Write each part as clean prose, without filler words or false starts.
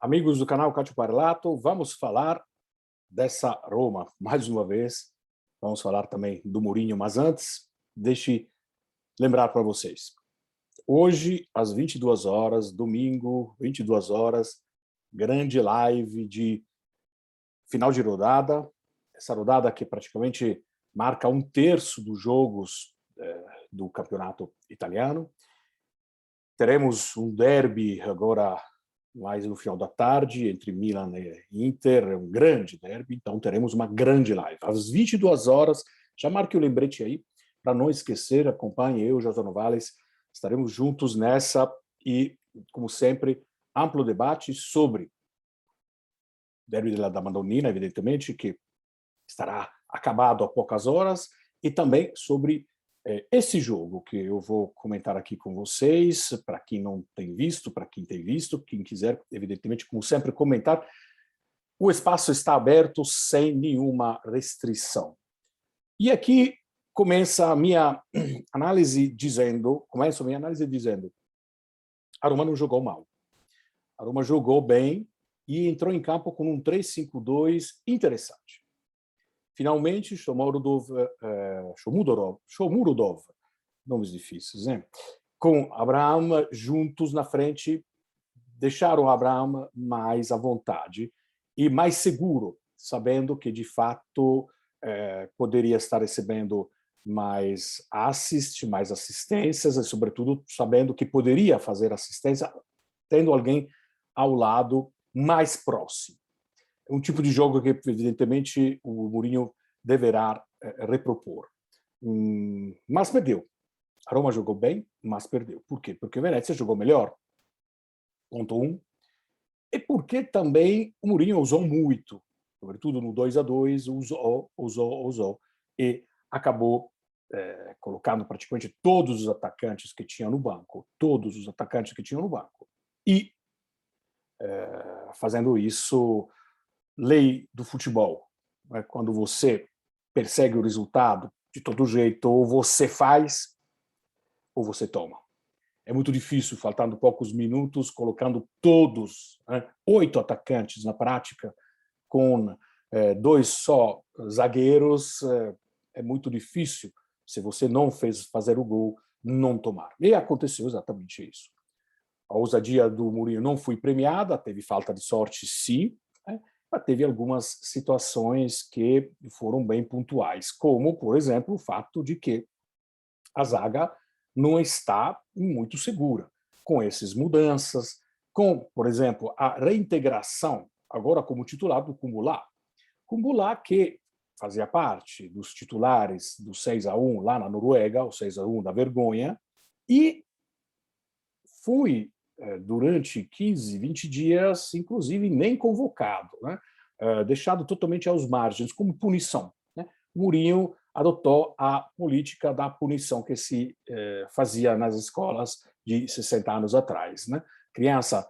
Amigos do canal Cátio Parlato, vamos falar dessa Roma, mais uma vez. Vamos falar também do Mourinho, mas antes, deixe lembrar para vocês. Hoje, às 22 horas, domingo, 22 horas, grande live de final de rodada. Essa rodada que praticamente marca um terço dos jogos do campeonato italiano. Teremos um derby agora mais no final da tarde, entre Milan e Inter, é um grande derby, então teremos uma grande live. Às 22 horas, já marque o lembrete aí, para não esquecer, acompanhe eu, José Novales, estaremos juntos nessa e, como sempre, amplo debate sobre derby da Madonnina, evidentemente, que estará acabado a poucas horas, e também sobre esse jogo que eu vou comentar aqui com vocês, para quem não tem visto, para quem tem visto, quem quiser, evidentemente, como sempre, comentar, o espaço está aberto sem nenhuma restrição. E aqui começa a minha análise dizendo, a Roma não jogou mal. A Roma jogou bem e entrou em campo com um 3-5-2 interessante. Finalmente, Shomurodov, nomes difíceis, né? Com Abraham juntos na frente, deixaram Abraham mais à vontade e mais seguro, sabendo que, de fato, poderia estar recebendo mais mais assistências, e, sobretudo, sabendo que poderia fazer assistência tendo alguém ao lado mais próximo. Um tipo de jogo que, evidentemente, o Mourinho deverá repropor. Mas perdeu. A Roma jogou bem, mas perdeu. Por quê? Porque o Venezia jogou melhor. Ponto 1. E porque também o Mourinho usou muito, sobretudo no 2-2, usou, e acabou colocando praticamente todos os atacantes que tinha no banco, e fazendo isso lei do futebol. Quando você persegue o resultado de todo jeito, ou você faz, ou você toma. É muito difícil, faltando poucos minutos, colocando todos, 8 atacantes na prática, com 2 só zagueiros, é muito difícil, se você não fazer o gol, não tomar. E aconteceu exatamente isso. A ousadia do Mourinho não foi premiada, teve falta de sorte, sim, mas teve algumas situações que foram bem pontuais, como, por exemplo, o fato de que a zaga não está muito segura. Com essas mudanças, com, por exemplo, a reintegração, agora como titular do Kumbula. Kumbula, que fazia parte dos titulares do 6-1 lá na Noruega, o 6-1 da vergonha, e foi durante 15, 20 dias, inclusive nem convocado, né? Deixado totalmente aos margens, como punição. Né? O Mourinho adotou a política da punição que se fazia nas escolas de 60 anos atrás. Né? Criança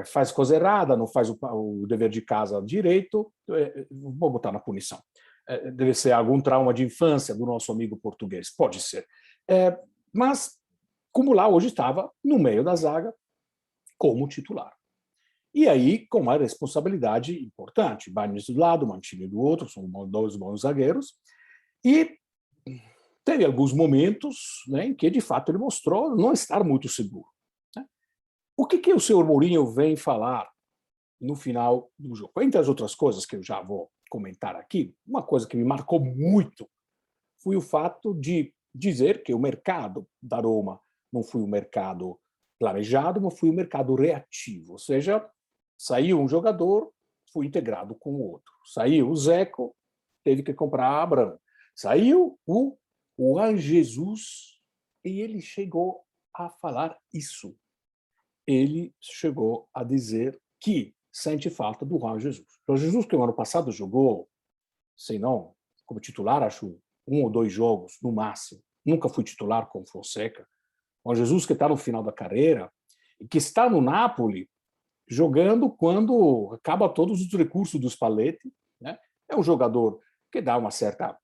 faz coisa errada, não faz o dever de casa direito, vou botar na punição. Deve ser algum trauma de infância do nosso amigo português, pode ser. Mas Kumbula hoje estava no meio da zaga como titular. E aí, com uma responsabilidade importante, Bagnez do lado, Mancini do outro, são 2 bons zagueiros, e teve alguns momentos, né, em que, de fato, ele mostrou não estar muito seguro. Né? O que o senhor Mourinho vem falar no final do jogo? Entre as outras coisas que eu já vou comentar aqui, uma coisa que me marcou muito foi o fato de dizer que o mercado da Roma não foi um mercado planejado, mas foi um mercado reativo, ou seja, saiu um jogador, foi integrado com o outro. Saiu o Zeco, teve que comprar Abraham. Saiu o Juan Jesus, e ele chegou a falar isso. Ele chegou a dizer que sente falta do Juan Jesus. O Jesus, que o ano passado jogou, sei não, como titular, acho 1 ou 2 jogos, no máximo. Nunca foi titular com Fonseca. O Jesus, que está no final da carreira, e que está no Napoli, jogando quando acaba todos os recursos do Spalletti. Né? É um jogador que dá uma certa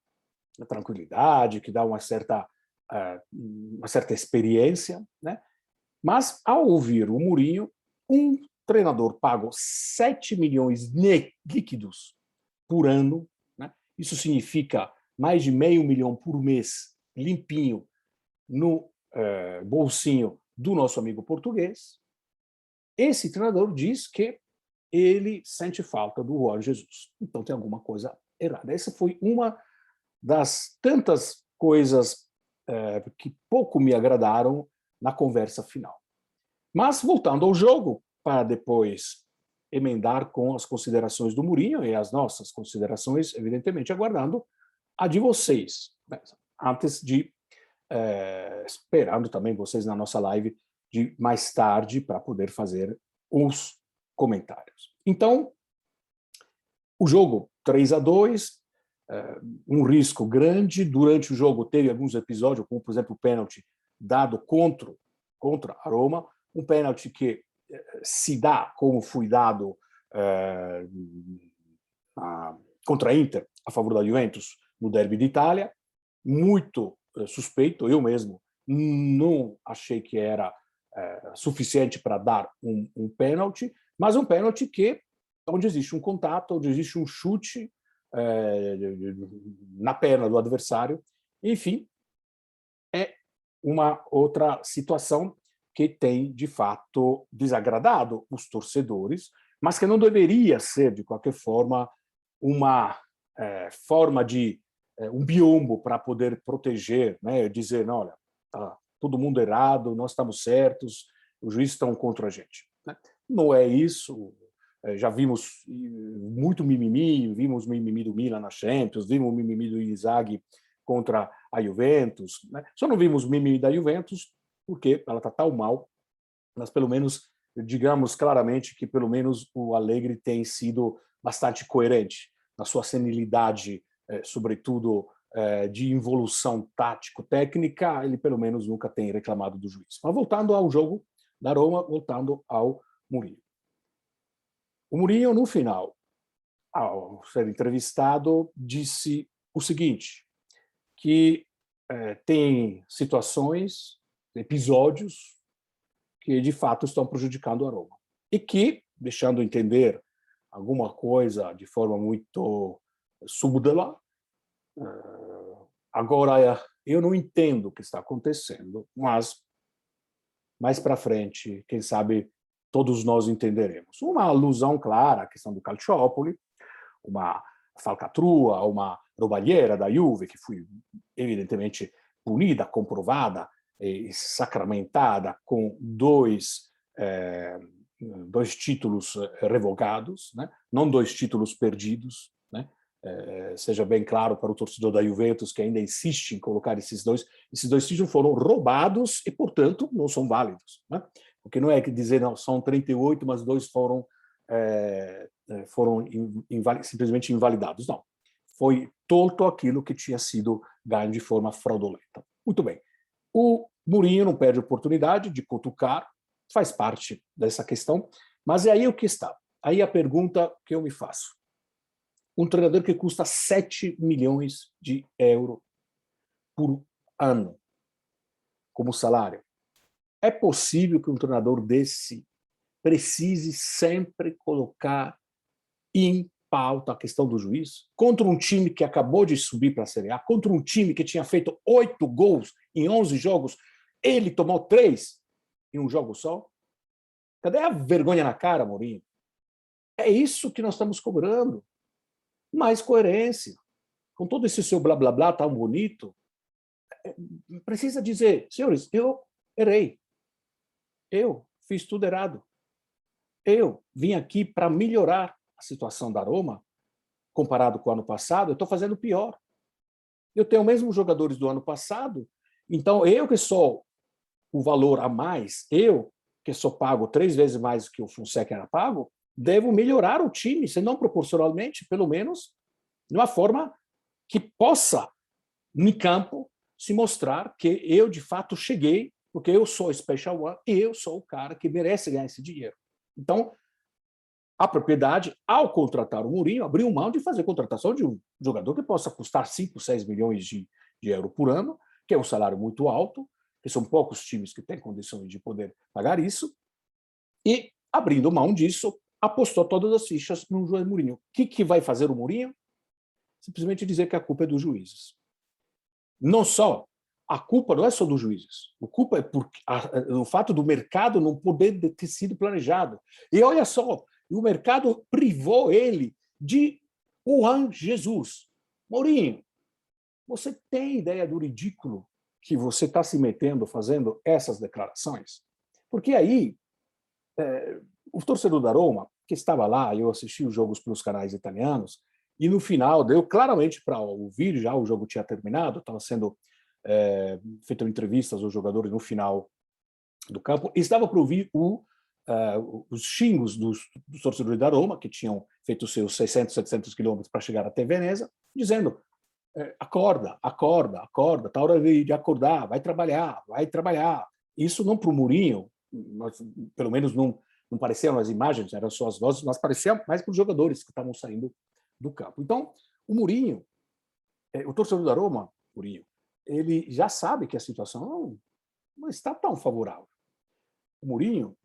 tranquilidade, que dá uma certa experiência. Né? Mas, ao ouvir o Mourinho, treinador pago 7 milhões líquidos por ano, né? Isso significa mais de meio milhão por mês, limpinho, no bolsinho do nosso amigo português. Esse treinador diz que ele sente falta do Jorge Jesus. Então tem alguma coisa errada. Essa foi uma das tantas coisas que pouco me agradaram na conversa final. Mas, voltando ao jogo, para depois emendar com as considerações do Mourinho e as nossas considerações, evidentemente, aguardando a de vocês, né? Antes de, esperando também vocês na nossa live de mais tarde para poder fazer os comentários. Então, o jogo 3-2, um risco grande. Durante o jogo teve alguns episódios, como, por exemplo, o pênalti dado contra a Roma, um pênalti que se dá como foi dado contra a Inter, a favor da Juventus, no derby de Itália, muito suspeito. Eu mesmo não achei que era suficiente para dar um pênalti, mas um pênalti onde existe um contato, onde existe um chute na perna do adversário. Enfim, é uma outra situação que tem, de fato, desagradado os torcedores, mas que não deveria ser, de qualquer forma, uma forma de um biombo para poder proteger, né? Dizer, não, olha, tá todo mundo errado, nós estamos certos, os juízes estão contra a gente, né? Não é isso. Já vimos muito mimimi, vimos mimimi do Milan na Champions, vimos mimimi do Inzaghi contra a Juventus, né? Só não vimos mimimi da Juventus porque ela está tão mal, mas pelo menos digamos claramente que pelo menos o Allegri tem sido bastante coerente na sua senilidade, sobretudo de involução tático-técnica. Ele pelo menos nunca tem reclamado do juiz. Mas voltando ao jogo da Roma, voltando ao Mourinho. O Mourinho, no final, ao ser entrevistado, disse o seguinte, que tem situações, episódios que, de fato, estão prejudicando a Roma. E que, deixando entender alguma coisa de forma muito súbdela, agora eu não entendo o que está acontecendo, mas mais para frente, quem sabe, todos nós entenderemos. Uma alusão clara à questão do Calciopoli, uma falcatrua, uma roubalheira da Juve, que foi evidentemente punida, comprovada e sacramentada com dois títulos revogados, né? Não 2 títulos perdidos, né? Seja bem claro para o torcedor da Juventus, que ainda insiste em colocar esses dois títulos foram roubados e, portanto, não são válidos, né? Porque não é que dizer, não, são 38, mas 2 foram simplesmente invalidados. Não. Foi tolto aquilo que tinha sido ganho de forma fraudulenta. Muito bem. O Mourinho não perde a oportunidade de cutucar, faz parte dessa questão, mas é aí o que está. Aí a pergunta que eu me faço. Um treinador que custa 7 milhões de euros por ano como salário. É possível que um treinador desse precise sempre colocar em pauta a questão do juiz, contra um time que acabou de subir para a Série A, contra um time que tinha feito 8 gols em 11 jogos, ele tomou 3 em um jogo só? Cadê a vergonha na cara, Mourinho? É isso que nós estamos cobrando. Mais coerência. Com todo esse seu blá blá blá tão bonito, precisa dizer, senhores, eu errei. Eu fiz tudo errado. Eu vim aqui para melhorar a situação da Roma, comparado com o ano passado, eu estou fazendo pior. Eu tenho os mesmos jogadores do ano passado, então eu que sou o valor a mais, eu que sou pago 3 vezes mais do que o Fonseca era pago, devo melhorar o time, se não proporcionalmente, pelo menos de uma forma que possa, no campo, se mostrar que eu, de fato, cheguei, porque eu sou Special One e eu sou o cara que merece ganhar esse dinheiro. Então, a propriedade, ao contratar o Mourinho, abriu mão de fazer a contratação de um jogador que possa custar 5, 6 milhões de euros por ano, que é um salário muito alto, que são poucos times que têm condições de poder pagar isso, e abrindo mão disso, apostou todas as fichas no José Mourinho. O que vai fazer o Mourinho? Simplesmente dizer que a culpa é dos juízes. Não só, a culpa não é só dos juízes. A culpa é o fato do mercado não poder ter sido planejado. E olha só, o mercado privou ele de Juan Jesus. Mourinho, você tem ideia do ridículo que você está se metendo fazendo essas declarações? Porque aí, o torcedor da Roma, que estava lá, eu assisti os jogos pelos canais italianos, e no final deu claramente para ouvir, já o jogo tinha terminado, estava sendo feito entrevistas aos jogadores no final do campo, e estava para ouvir os xingos dos torcedores da Roma, que tinham feito seus 600, 700 quilômetros para chegar até Veneza, dizendo: acorda, acorda, acorda, está hora de acordar, vai trabalhar, vai trabalhar. Isso não para o Mourinho, pelo menos não pareciam as imagens, eram só as vozes, mas parecia mais para os jogadores que estavam saindo do campo. Então, o Mourinho, o torcedor da Roma, Mourinho, ele já sabe que a situação não está tão favorável. O Mourinho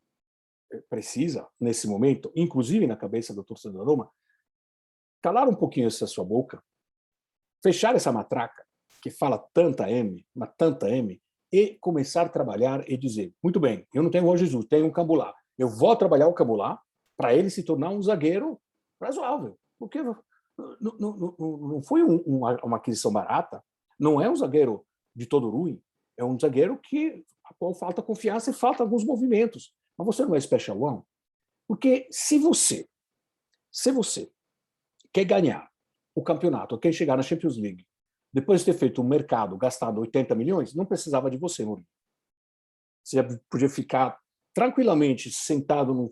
precisa, nesse momento, inclusive na cabeça do torcedor da Roma, calar um pouquinho essa sua boca, fechar essa matraca que fala tanta M, mas tanta M, e começar a trabalhar e dizer: muito bem, eu não tenho o Jesus, tenho um Cambolá. Eu vou trabalhar o Cambolá para ele se tornar um zagueiro razoável. Porque não foi uma aquisição barata, não é um zagueiro de todo ruim, é um zagueiro a qual falta confiança e falta alguns movimentos. Mas você não é special one. Porque se você quer ganhar o campeonato, quer chegar na Champions League, depois de ter feito um mercado, gastado 80 milhões, não precisava de você, Mourinho. Você já podia ficar tranquilamente sentado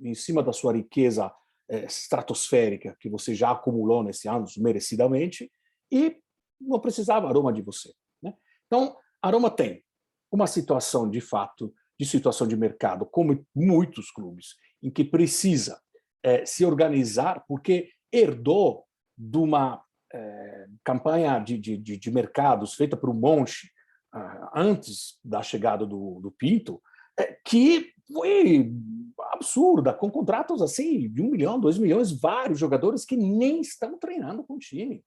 em cima da sua riqueza estratosférica que você já acumulou nesse ano, merecidamente, e não precisava a Roma de você. Né? Então, a Roma tem uma situação, de fato, de situação de mercado, como muitos clubes, em que precisa se organizar, porque herdou de uma campanha de mercados feita por um Monchi antes da chegada do Pinto, que foi absurda, com contratos assim de 1 milhão, 2 milhões, vários jogadores que nem estão treinando com o time.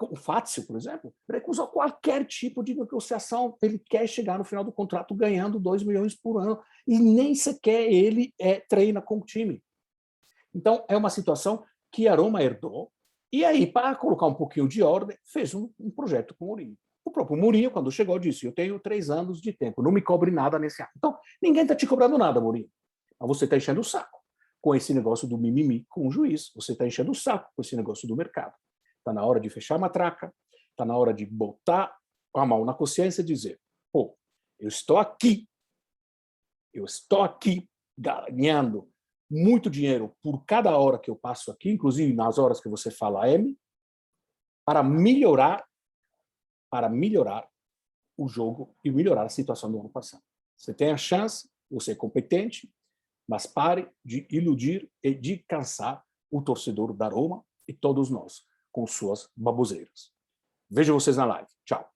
O Fazio, por exemplo, recusa qualquer tipo de negociação. Ele quer chegar no final do contrato ganhando 2 milhões por ano e nem sequer ele treina com o time. Então, é uma situação que a Roma herdou, e aí, para colocar um pouquinho de ordem, fez um projeto com o Mourinho. O próprio Mourinho, quando chegou, disse: eu tenho 3 anos de tempo, não me cobre nada nesse ano. Então, ninguém está te cobrando nada, Mourinho. Mas você está enchendo o saco com esse negócio do mimimi com o juiz, você está enchendo o saco com esse negócio do mercado. Está na hora de fechar a matraca, está na hora de botar a mão na consciência e dizer: pô, eu estou aqui ganhando muito dinheiro por cada hora que eu passo aqui, inclusive nas horas que você fala M, para melhorar o jogo e melhorar a situação do ano passado. Você tem a chance, você é competente, mas pare de iludir e de cansar o torcedor da Roma e todos nós com suas baboseiras. Vejo vocês na live. Tchau.